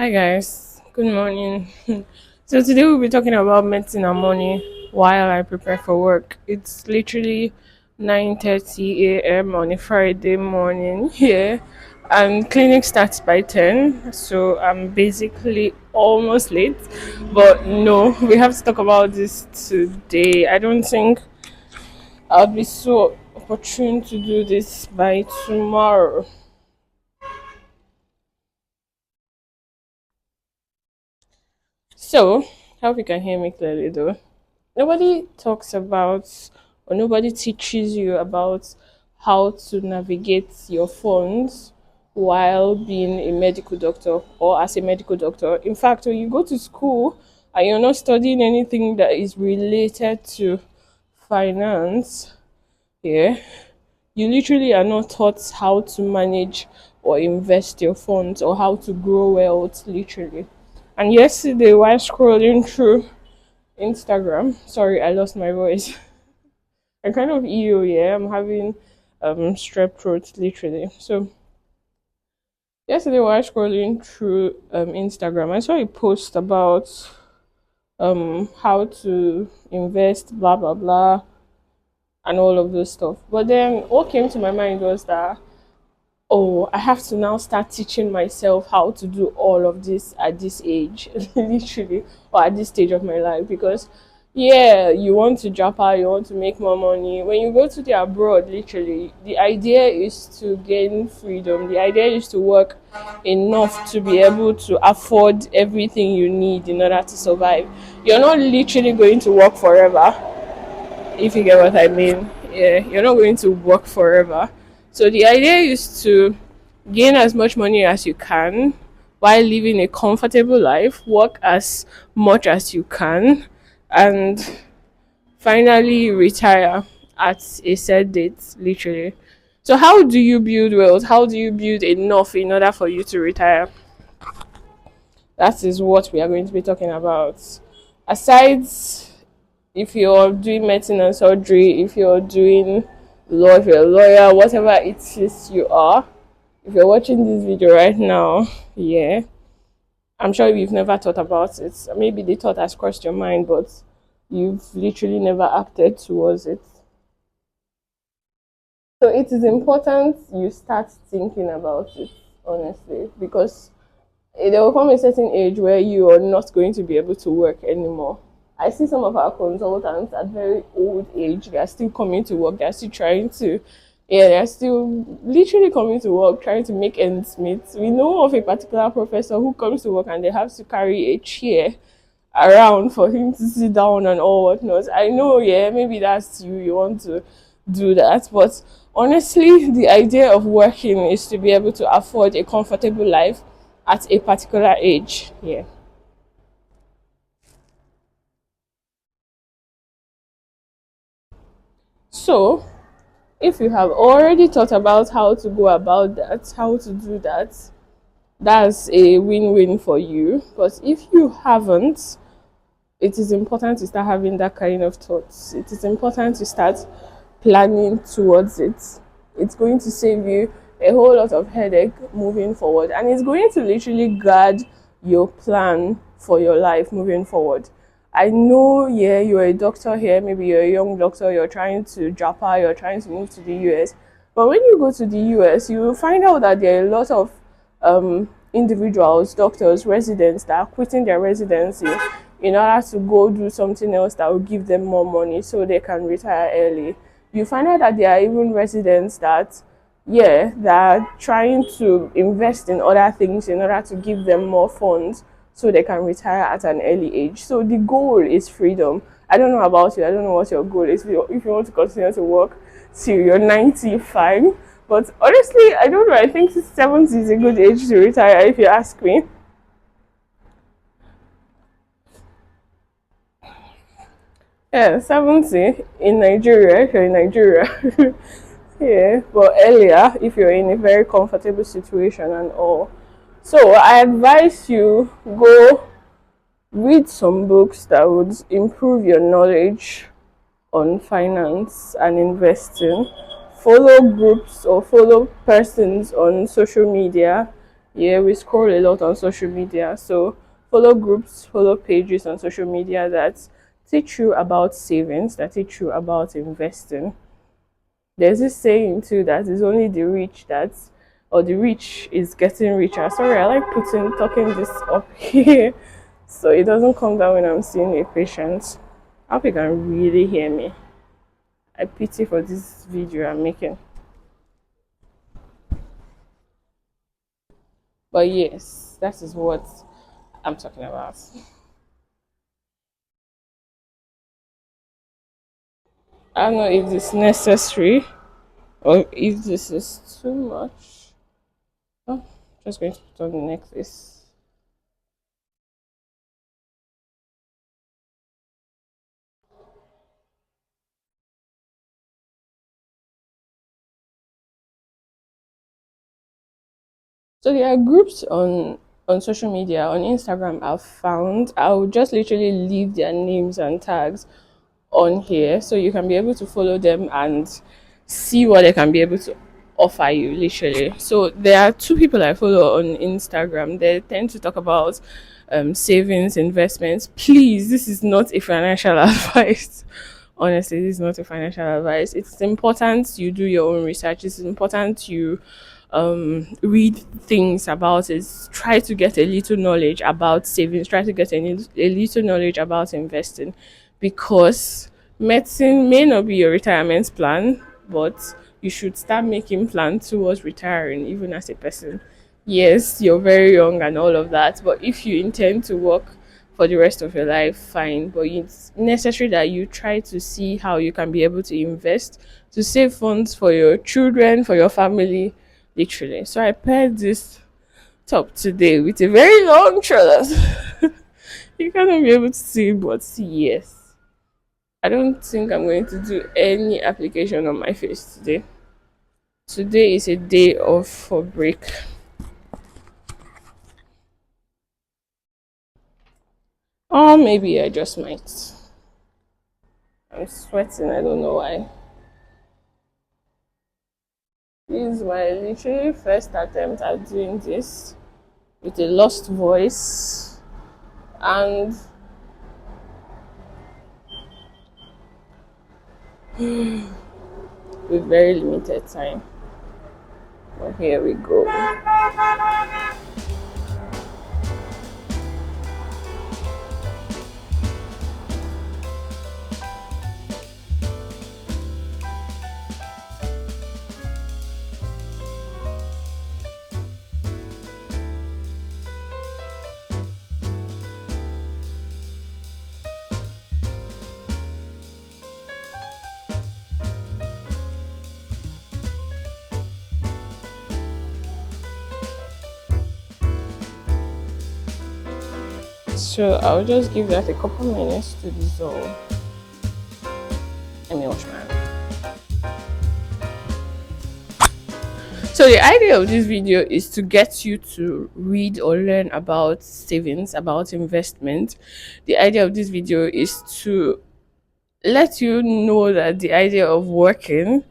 Hi guys, good morning. So today we'll be talking about medicine and money while I prepare for work. It's literally 9:30 a.m. on a Friday morning here, and clinic starts by 10. So I'm basically almost late, but no, we have to talk about this today. I don't think I'll be so opportune to do this by tomorrow. So, hope you can hear me clearly though. Nobody talks about or nobody teaches you about how to navigate your funds while being a medical doctor or as a medical doctor. In fact, when you go to school and you're not studying anything that is related to finance, yeah, you literally are not taught how to manage or invest your funds or how to grow wealth, literally. And yesterday, while scrolling through Instagram. Sorry, I lost my voice. I'm kind of ill, yeah. I'm having strep throat literally. So yesterday while scrolling through Instagram, I saw a post about how to invest, blah blah blah, and all of those stuff. But then what came to my mind was that, oh, I have to now start teaching myself how to do all of this at this age, literally, or at this stage of my life. Because, yeah, you want to drop out, you want to make more money. When you go to the abroad, literally, the idea is to gain freedom. The idea is to work enough to be able to afford everything you need in order to survive. You're not literally going to work forever, if you get what I mean. Yeah, you're not going to work forever. So the idea is to gain as much money as you can while living a comfortable life, work as much as you can, and finally retire at a set date, literally. So how do you build wealth? How do you build enough in order for you to retire? That is what we are going to be talking about. Aside, if you're doing medicine and surgery, if you're doing law, if you're a lawyer, whatever it is you are, if you're watching this video right now, yeah, I'm sure you've never thought about it. Maybe the thought has crossed your mind, but you've literally never acted towards it. So it is important you start thinking about it, honestly, because there will come a certain age where you are not going to be able to work anymore. I see some of our consultants at very old age, they are still coming to work, they're still trying to, yeah, they're still literally coming to work, trying to make ends meet. We know of a particular professor who comes to work and they have to carry a chair around for him to sit down and all whatnot. I know, yeah, maybe that's you want to do that, but honestly, the idea of working is to be able to afford a comfortable life at a particular age. Yeah. So, if you have already thought about how to go about that, how to do that, that's a win-win for you. But if you haven't, it is important to start having that kind of thoughts. It is important to start planning towards it. It's going to save you a whole lot of headache moving forward, and it's going to literally guard your plan for your life moving forward. I know, yeah, you're a doctor here, maybe you're a young doctor, you're trying to drop out, you're trying to move to the US. But when you go to the US, you will find out that there are a lot of individuals, doctors, residents that are quitting their residency in order to go do something else that will give them more money so they can retire early. You find out that there are even residents that, yeah, that are trying to invest in other things in order to give them more funds so they can retire at an early age. So the goal is freedom. I don't know about you. I don't know what your goal is. If you want to continue to work till you're 90, fine. But honestly, I don't know. I think 70 is a good age to retire, if you ask me. Yeah, 70 in Nigeria, if you're in Nigeria. Yeah, but earlier, if you're in a very comfortable situation and all. So I advise you go read some books that would improve your knowledge on finance and investing. Follow groups or follow persons on social media Yeah, we scroll a lot on social media. So follow groups, follow pages on social media that teach you about savings, that teach you about investing. There's this saying too that it's only the rich that, or the rich is getting richer. Sorry, I like talking this up here so it doesn't come down when I'm seeing a patient. I hope you can really hear me. I pity for this video I'm making. But yes, that is what I'm talking about. I don't know if it's necessary or if this is too much. Oh, just going to put on the necklace. So there are groups on social media, on Instagram I've found. I'll just literally leave their names and tags on here so you can be able to follow them and see what they can be able to offer you literally. So there are two people I follow on Instagram. They tend to talk about savings, investments. Please, this is not a financial advice. Honestly, this is not a financial advice. It's important you do your own research. It's important you read things about it. Try to get a little knowledge about savings. Try to get a little knowledge about investing, because medicine may not be your retirement plan, but you should start making plans towards retiring even as a person. Yes, you're very young and all of that, but if you intend to work for the rest of your life, fine. But it's necessary that you try to see how you can be able to invest to save funds for your children, for your family, literally. So I paired this top today with a very long trousers. You cannot be able to see, but yes. I don't think I'm going to do any application on my face today. Today is a day off for break. Or maybe I just might. I'm sweating, I don't know why. This is my literally first attempt at doing this with a lost voice and with very limited time. Well, here we go. So I'll just give that a couple minutes to dissolve. Let me wash my hands. So the idea of this video is to get you to read or learn about savings, about investment. The idea of this video is to let you know that the idea of working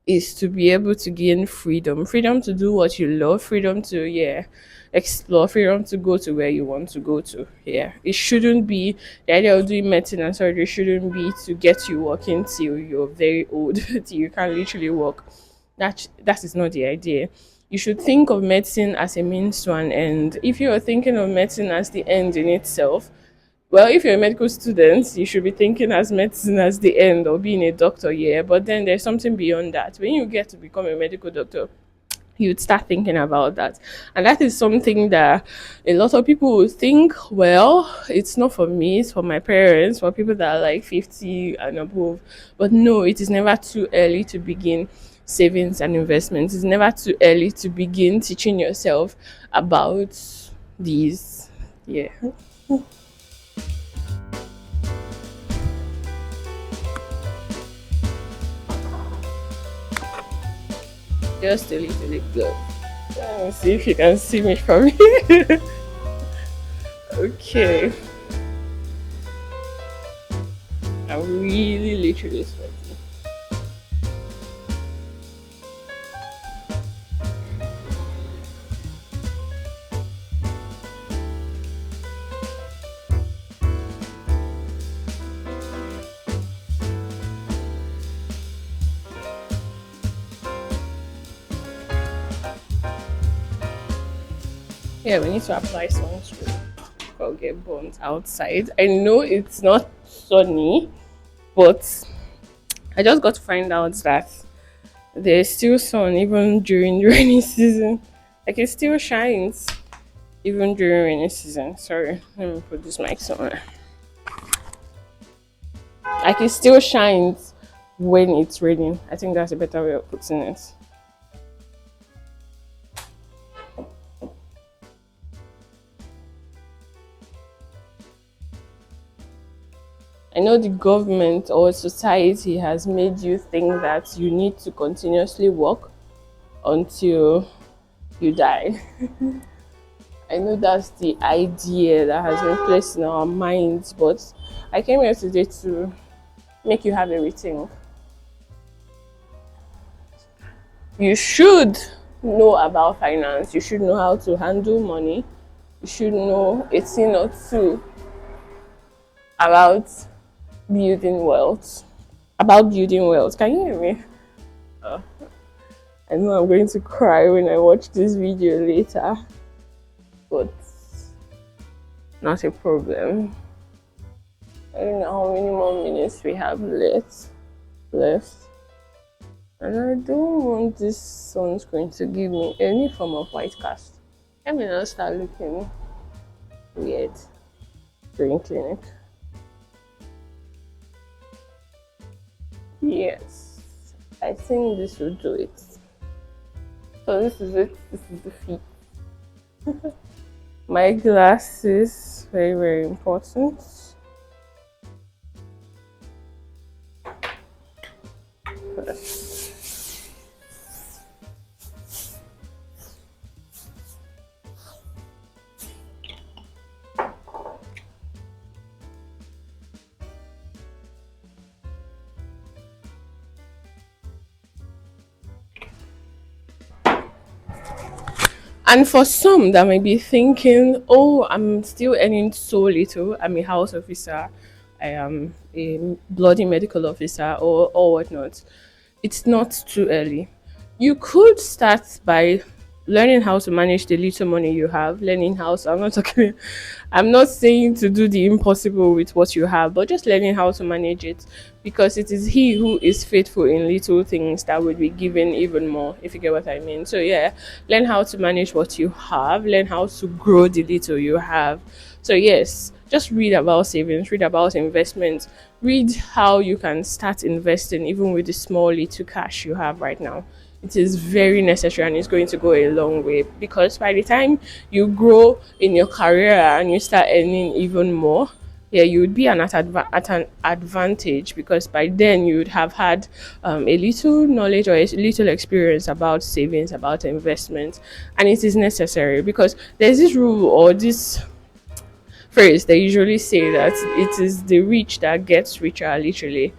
is to be able to gain freedom to do what you love, freedom to explore, freedom to go to where you want to go to. It shouldn't be the idea of doing medicine and surgery shouldn't be to get you working till you're very old till you can't literally walk. That is not the idea. You should think of medicine as a means to an end. If you are thinking of medicine as the end in itself, well, if you're a medical student, you should be thinking as medicine as the end or being a doctor, yeah. But then there's something beyond that. When you get to become a medical doctor, you'd start thinking about that. And that is something that a lot of people will think, well, it's not for me, it's for my parents, for people that are like 50 and above. But no, it is never too early to begin savings and investments. It's never too early to begin teaching yourself about these. Yeah. Just a little bit close. Let me see if you can see me from here. Okay. I'm really literally sweating. Yeah, we need to apply sunscreen or get burnt outside. I know it's not sunny, but I just got to find out that there's still sun even during the rainy season. Like it still shines even during rainy season. Sorry, let me put this mic somewhere. Like it still shines when it's raining. I think that's a better way of putting it. I know the government or society has made you think that you need to continuously work until you die. I know that's the idea that has been placed in our minds, but I came here today to make you have a rethink. You should know about finance, you should know how to handle money, you should know a thing or two about building wealth. About building wealth. Can you hear me? Oh, I know I'm going to cry when I watch this video later, but not a problem. I don't know how many more minutes we have left. And I don't want this sunscreen to give me any form of white cast. Let me not start looking weird during clinic. Yes, I think this will do it. So this is it. This is the feet. My glasses, very, very important. And for some that might be thinking, oh, I'm still earning so little, I'm a house officer, I am a bloody medical officer, or whatnot, it's not too early. You could start by learning how to manage the little money you have, learning how to, I'm not saying to do the impossible with what you have, but just learning how to manage it, because it is he who is faithful in little things that will be given even more, if you get what I mean. So yeah, learn how to manage what you have, learn how to grow the little you have. So yes, just read about savings, read about investments, read how you can start investing even with the small little cash you have right now. It is very necessary and it's going to go a long way, because by the time you grow in your career and you start earning even more, yeah, you would be at an advantage, because by then you would have had a little knowledge or a little experience about savings, about investment, and it is necessary, because there's this rule or this phrase they usually say that it is the rich that gets richer, literally.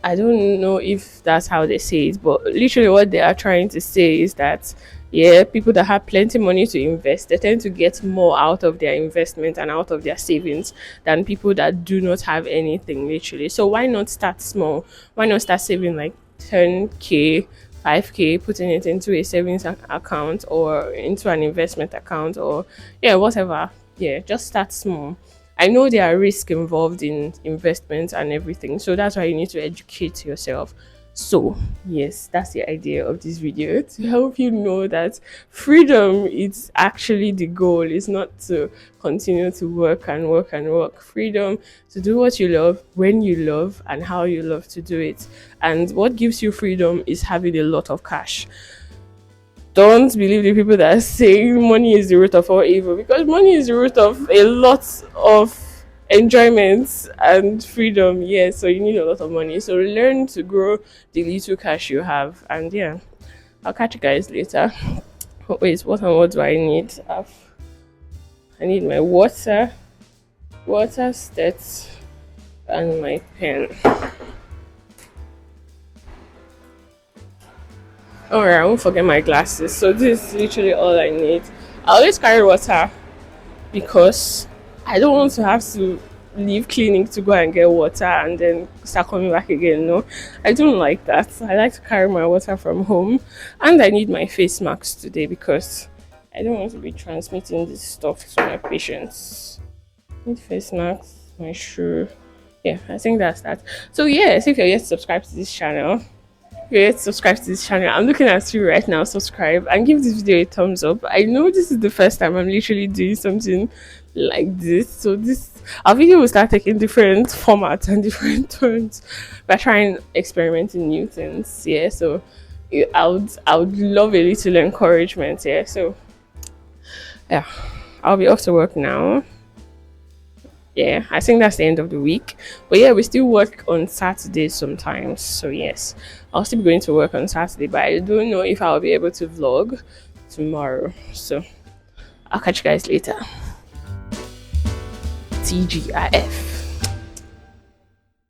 I don't know if that's how they say it, but literally what they are trying to say is that, yeah, people that have plenty money to invest, they tend to get more out of their investment and out of their savings than people that do not have anything, literally. So why not start small? Why not start saving like 10K, 5K, putting it into a savings account or into an investment account, or yeah, whatever. Yeah, just start small. I know there are risks involved in investments and everything, so that's why you need to educate yourself. So, yes, that's the idea of this video, to help you know that freedom is actually the goal. It's not to continue to work and work and work. Freedom to do what you love, when you love, and how you love to do it. And what gives you freedom is having a lot of cash. Don't believe the people that are saying money is the root of all evil, because money is the root of a lot of enjoyment and freedom. Yeah, so you need a lot of money. So learn to grow the little cash you have. And yeah, I'll catch you guys later. Oh, wait, what do I need? I need my water, stats, and my pen. Alright, I won't forget my glasses. So this is literally all I need. I always carry water because I don't want to have to leave clinic to go and get water and then start coming back again. No, I don't like that. I like to carry my water from home, and I need my face masks today because I don't want to be transmitting this stuff to my patients. Need face masks, my shoe. Yeah, I think that's that. So yes, if you're yet to subscribe to this channel, subscribe to this channel. I'm looking at you right now. Subscribe and give this video a thumbs up. I know this is the first time I'm literally doing something like this, so this our video will start taking different formats and different turns by trying experimenting new things. Yeah, so I would love a little encouragement. Yeah, so yeah, I'll be off to work now. Yeah, I think that's the end of the week. But yeah, we still work on Saturdays sometimes. So yes, I'll still be going to work on Saturday, but I don't know if I'll be able to vlog tomorrow. So I'll catch you guys later. TGIF.